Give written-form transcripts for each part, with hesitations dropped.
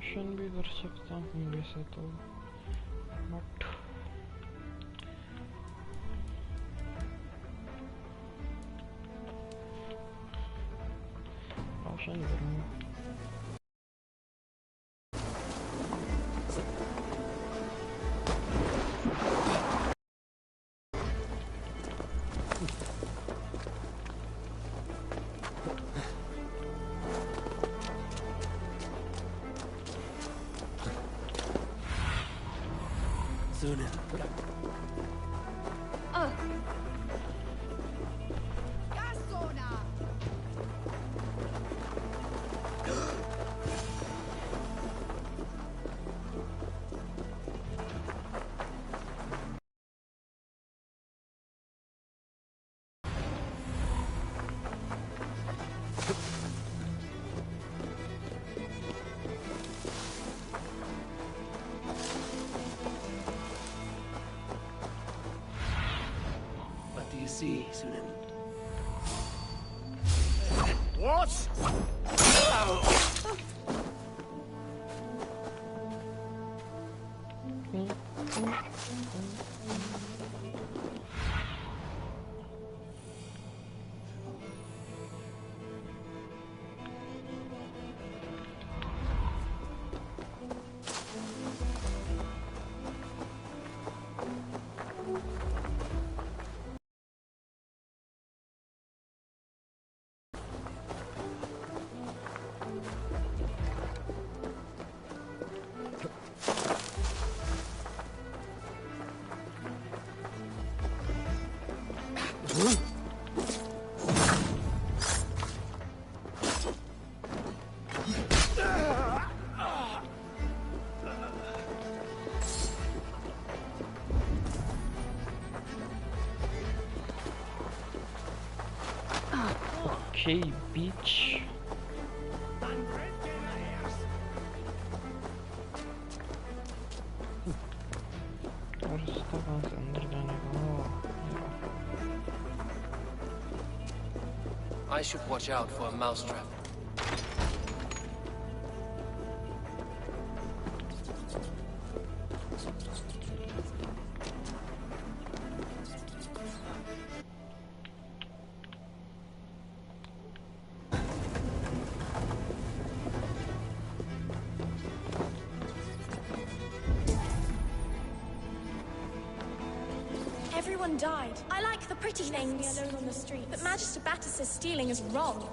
Ration भी कर सकता हूँ वैसे तो, बट राशन करूँगा। See, Sunan. What? Okay, beach. और इसका कहाँ से अंदर जाने का? I should watch out for a mousetrap. Everyone died. I like the pretty things alone on the street, but Magister Batter says stealing is wrong.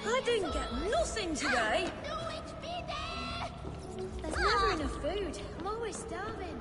I didn't get nothing today. There's never enough food. I'm always starving.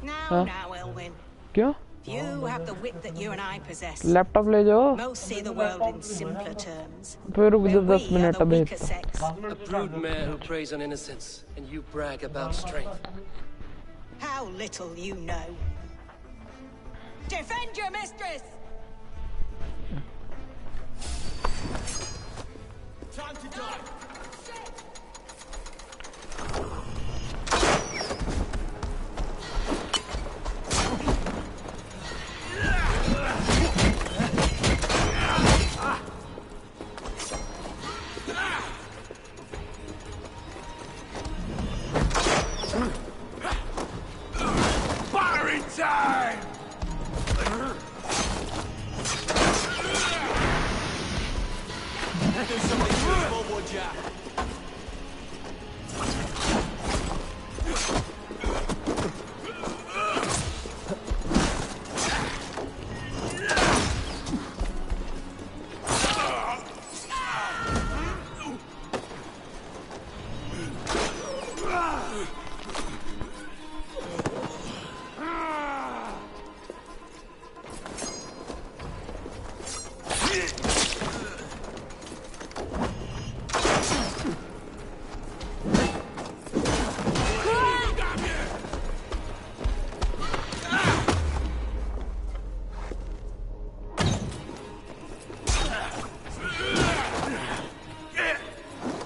Now, Elwyn. क्या? You have the wit that you and I possess. Laptop ले जाओ. Most see the world in simpler terms. फिर रुक जा 10 We are minute the अबे. weaker sex. A broodmare who preys on innocence, and you brag about strength. How little you know. Defend your mistress! Time to die! Firing time! Do something useful, would ya?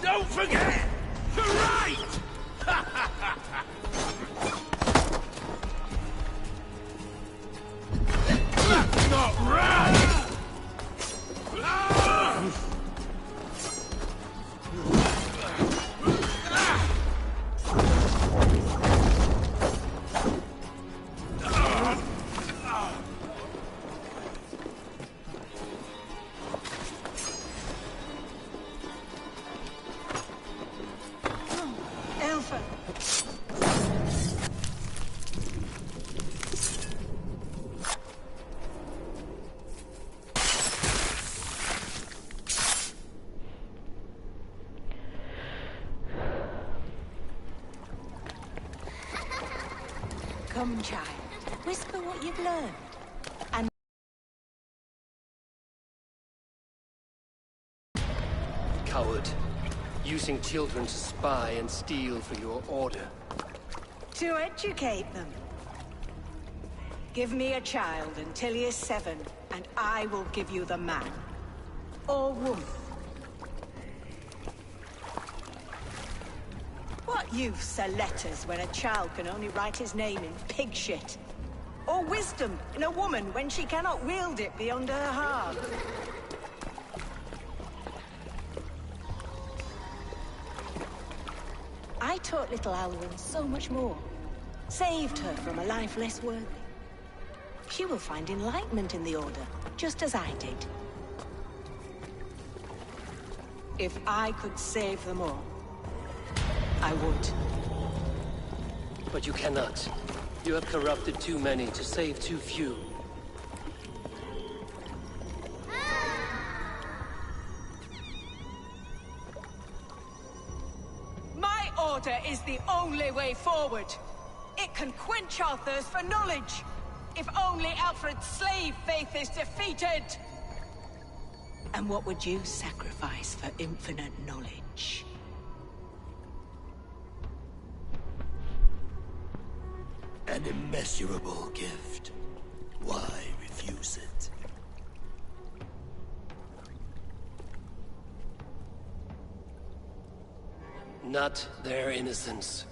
Don't forget to write! That's not right! Elfa! Come, child. Whisper what you've learned. And Coward. Using children to spy and steal for your order. to educate them. Give me a child until he is 7, and I will give you the man. Or woman. What use are letters when a child can only write his name in pig shit? Or wisdom in a woman when she cannot wield it beyond her heart? I taught little Alwyn so much more. Saved her from a life less worthy. She will find enlightenment in the Order, just as I did. If I could save them all, I would. But you cannot. You have corrupted too many to save too few. My Order is the only way forward. It can quench our thirst for knowledge. If only Alfred's slave faith is defeated. And what would you sacrifice for infinite knowledge? An immeasurable gift. Why refuse it? Not their innocence.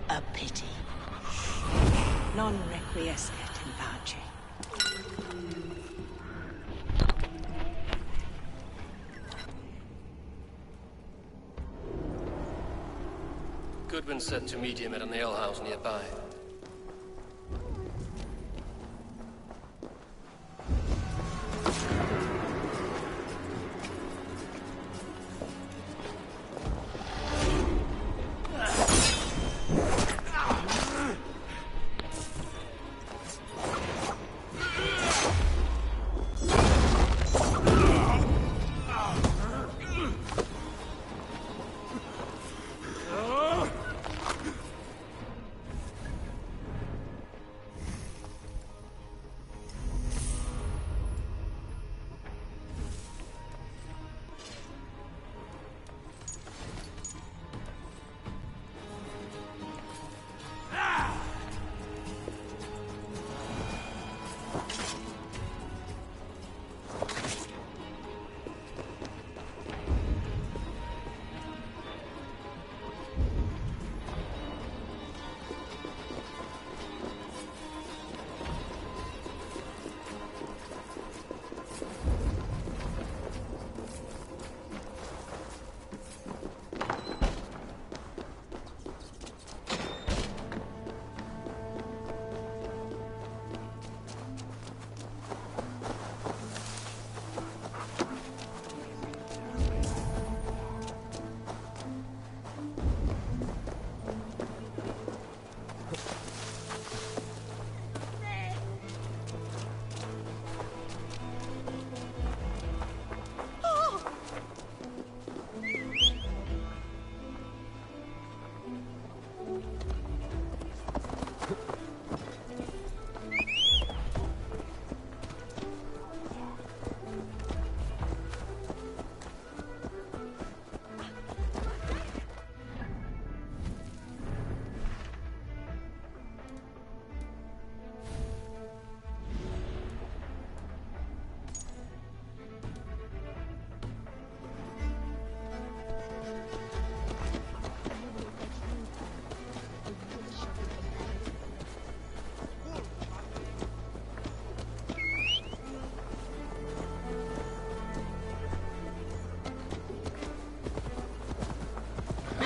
A pity. Non requiescat in pace. Goodwin said to meet him at an alehouse nearby.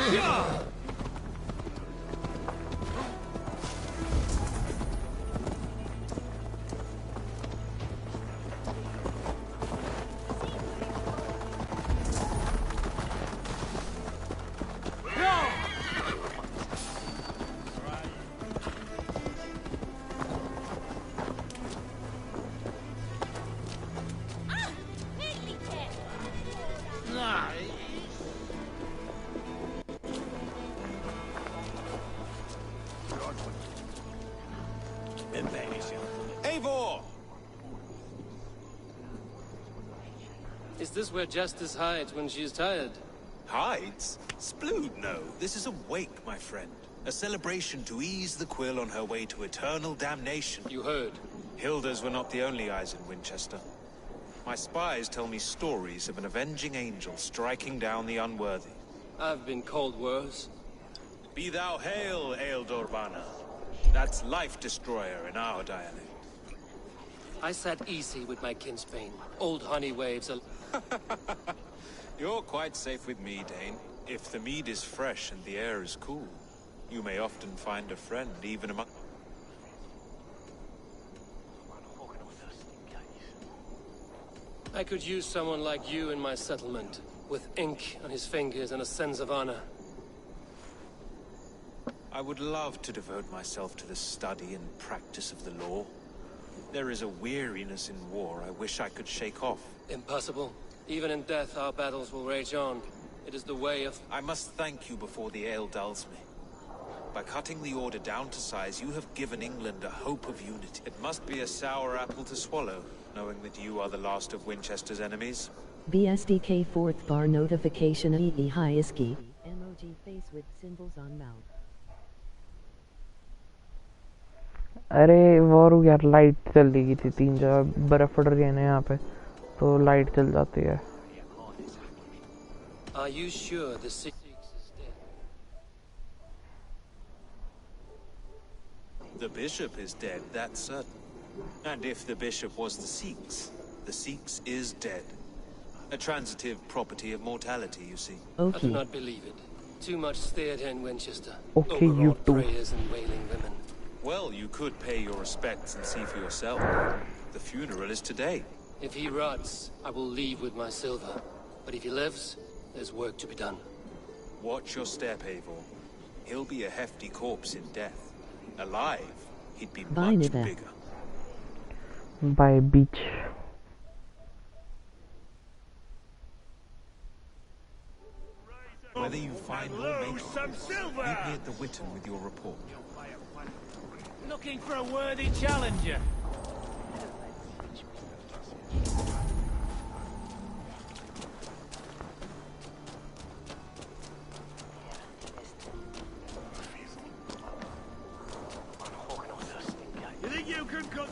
Eivor! Is this where Justice hides when she's tired? Hides? Splood, no. This is a wake, my friend. A celebration to ease the quill on her way to eternal damnation. You heard. Hilda's were not the only eyes in Winchester. My spies tell me stories of an avenging angel striking down the unworthy. I've been called worse. Be thou hail, Ealdorbanna. That's Life Destroyer in our dialect. I sat easy with my kinsbane. Old honey waves. You're quite safe with me, Dane. If the mead is fresh and the air is cool, you may often find a friend even among... I could use someone like you in my settlement, with ink on his fingers and a sense of honor. I would love to devote myself to the study and practice of the law. There is a weariness in war I wish I could shake off. Impossible. Even in death, our battles will rage on. It is the way of... I must thank you before the ale dulls me. By cutting the order down to size, you have given England a hope of unity. It must be a sour apple to swallow, knowing that you are the last of Winchester's enemies. BSDK 4th bar notification EE high iski. Emoji face with symbols on mouth. अरे war यार light चल रही थी 3 जगह बर्फ पड़ रही है ना यहाँ पे तो लाइट चल जाती है. Are you sure the Sikhs is dead? The bishop is dead, that's certain. And if the bishop was the Sikhs is dead. A transitive property of mortality, you see. I do not believe it. Too much theater in Winchester. Okay, you Overwrought too. prayers and wailing women. Well, you could pay your respects and see for yourself. The funeral is today. If he rots, I will leave with my silver. But if he lives, there's work to be done. Watch your step, Eivor. He'll be a hefty corpse in death. Alive, he'd be much bigger. By beach. Whether you find or make meet me at the Witten with your report. Looking for a worthy challenger. You think you can cut?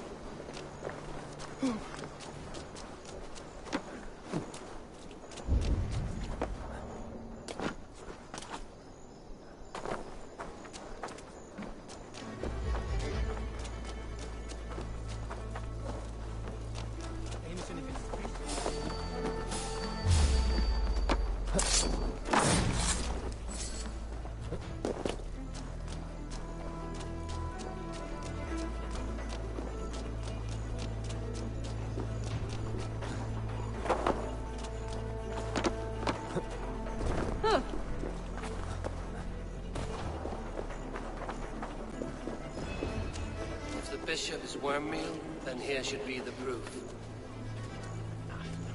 Bishop is worm meal, then here should be the proof.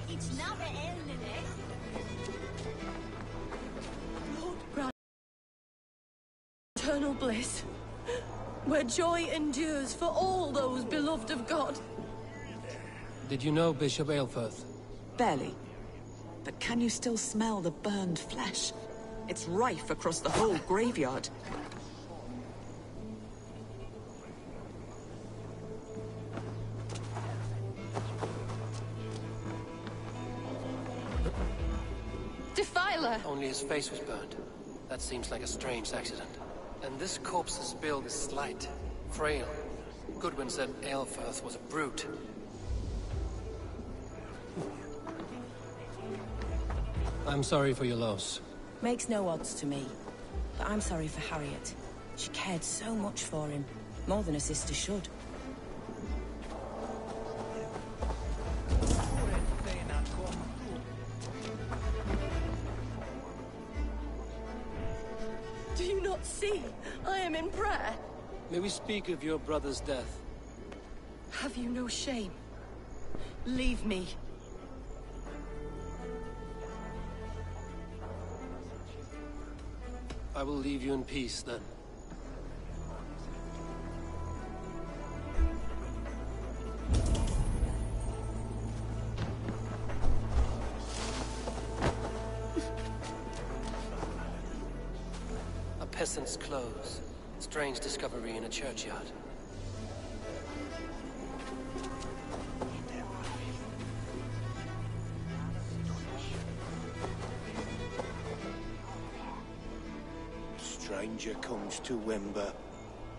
It's not the end of it. Lord, grant eternal bliss, where joy endures for all those beloved of God. Did you know Bishop Aelfirth? Barely. But can you still smell the burned flesh? It's rife across the whole graveyard. Defiler! Only his face was burned. That seems like a strange accident. And this corpse's build is slight, frail. Goodwin said Aelfirth was a brute. I'm sorry for your loss. Makes no odds to me. But I'm sorry for Harriet. She cared so much for him, more than a sister should. Do you not see? I am in prayer. May we speak of your brother's death? Have you no shame? Leave me. I will leave you in peace, then. A peasant's clothes. Strange discovery in a churchyard. Stranger comes to Wember.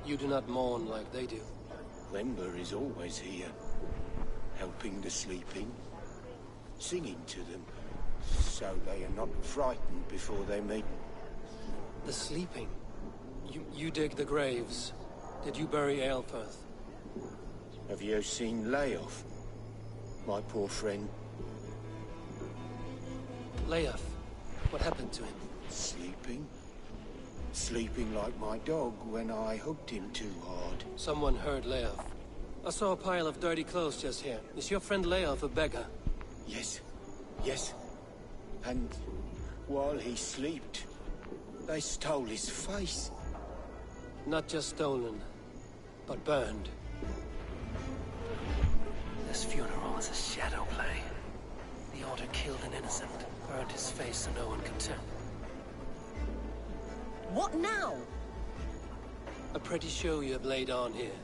You do not mourn like they do. Wember is always here, helping the sleeping, singing to them, so they are not frightened before they meet. The sleeping? You dig the graves. Did you bury Aelfirth? Have you seen Leof, my poor friend? Leof? What happened to him? Sleeping? Sleeping like my dog when I hugged him too hard. Someone heard Leof. I saw a pile of dirty clothes just here. Is your friend Leof a beggar? Yes. Yes. And while he slept, they stole his face. Not just stolen, but burned. This funeral is a shadow play. The Order killed an innocent, burned his face so no one could tell. What now? A pretty show you have laid on here.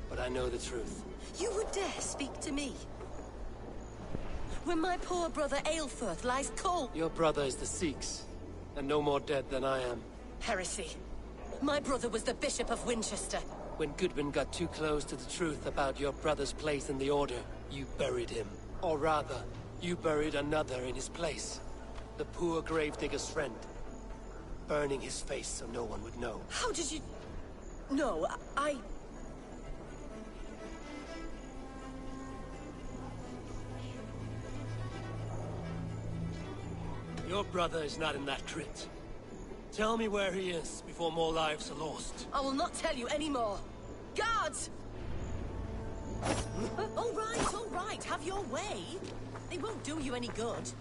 But I know the truth. You would dare speak to me? When my poor brother Aelfirth lies cold. Your brother is the Sikhs, and no more dead than I am. Heresy. My brother was the Bishop of Winchester. When Goodwin got too close to the truth about your brother's place in the Order, you buried him. Or rather, you buried another in his place. The poor gravedigger's friend. Burning his face so no one would know. How did you... No, I... Your brother is not in that crypt. Tell me where he is before more lives are lost. I will not tell you anymore. Guards! All right, have your way. They won't do you any good.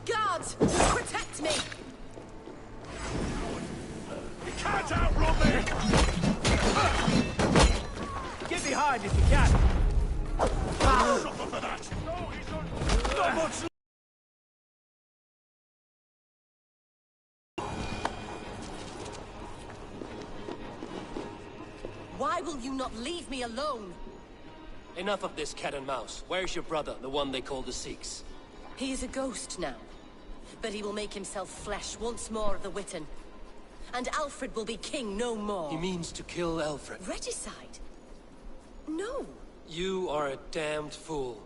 Guards, protect me! You can't outrun me! Get behind if you can! Suffer for that! No, he's on... Not much... Why will you not leave me alone? Enough of this cat and mouse. Where's your brother, the one they call the Sikhs? He is a ghost now. But he will make himself flesh once more of the Witten. And Alfred will be king no more. He means to kill Alfred. Regicide? No. You are a damned fool.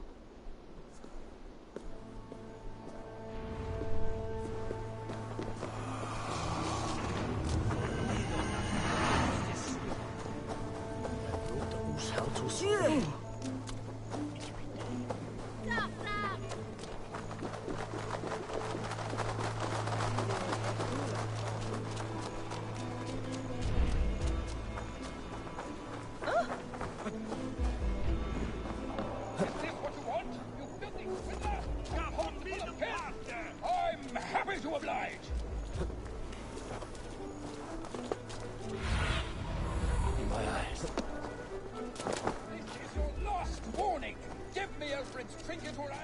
I'm happy to oblige. In my eyes. This is your last warning. Give me Alfred's trinket or I...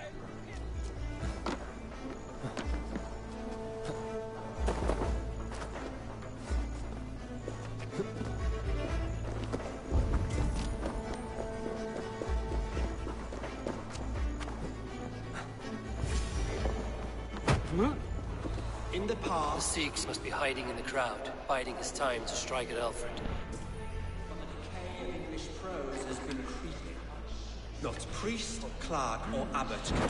In the past, the Sikhs must be hiding in the crowd, biding his time to strike at Alfred. But the decay of English prose has been creeping. Not priest, clerk, or abbot can...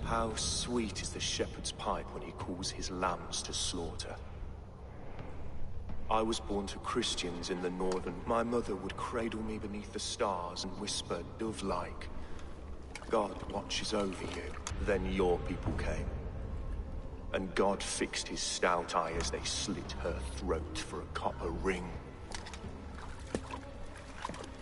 How sweet is the shepherd's pipe when he calls his lambs to slaughter. I was born to Christians in the northern. My mother would cradle me beneath the stars and whisper, dove-like, God watches over you. Then your people came. And God fixed his stout eye as they slit her throat for a copper ring.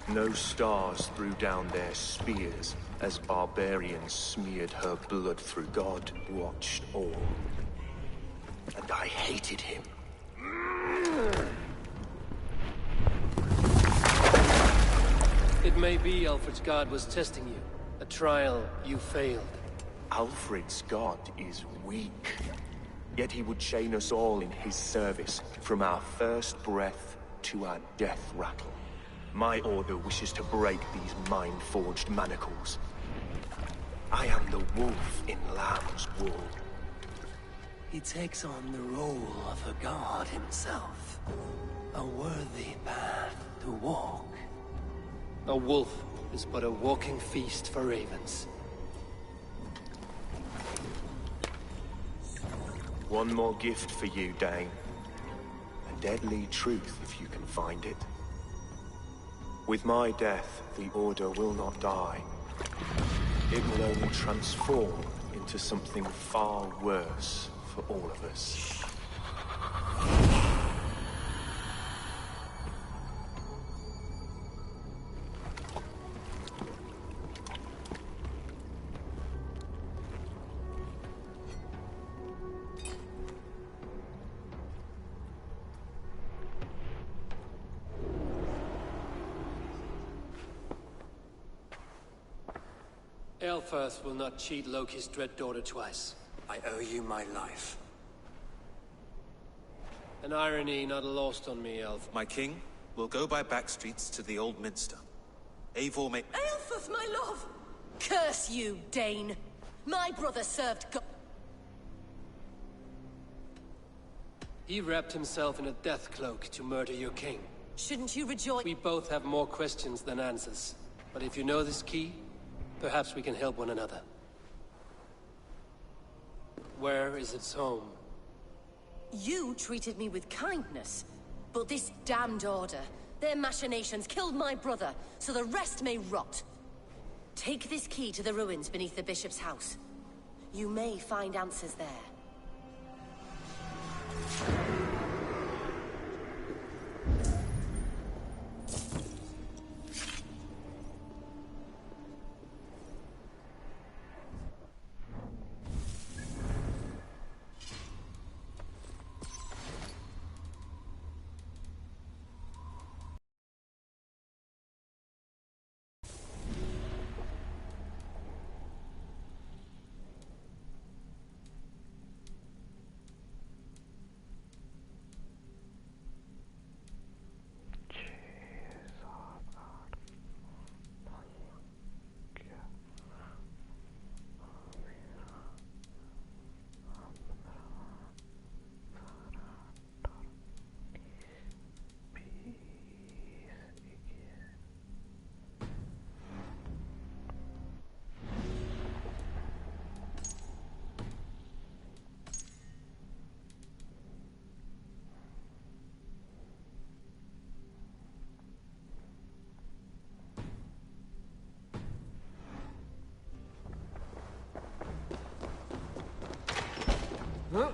No stars threw down their spears as barbarians smeared her blood through. God watched all. And I hated him. It may be Alfred's god was testing you. A trial you failed. Alfred's god is weak. Yet he would chain us all in his service, from our first breath to our death rattle. My order wishes to break these mind-forged manacles. I am the wolf in lamb's wool. He takes on the role of a god himself. A worthy path to walk. A wolf is but a walking feast for ravens. One more gift for you, Dane. A deadly truth, if you can find it. With my death, the Order will not die. It will only transform into something far worse for all of us. Aelfirth will not cheat Loki's dread daughter twice. I owe you my life. An irony not lost on me, Elf. My king will go by back streets to the Old Minster. Eivor may... Aelfirth, my love! Curse you, Dane! My brother served God. He wrapped himself in a death cloak to murder your king. Shouldn't you rejoice? We both have more questions than answers. But if you know this key, perhaps we can help one another. Where is its home? You treated me with kindness, but this damned Order, their machinations killed my brother, so the rest may rot. Take this key to the ruins beneath the bishop's house. You may find answers there. Huh?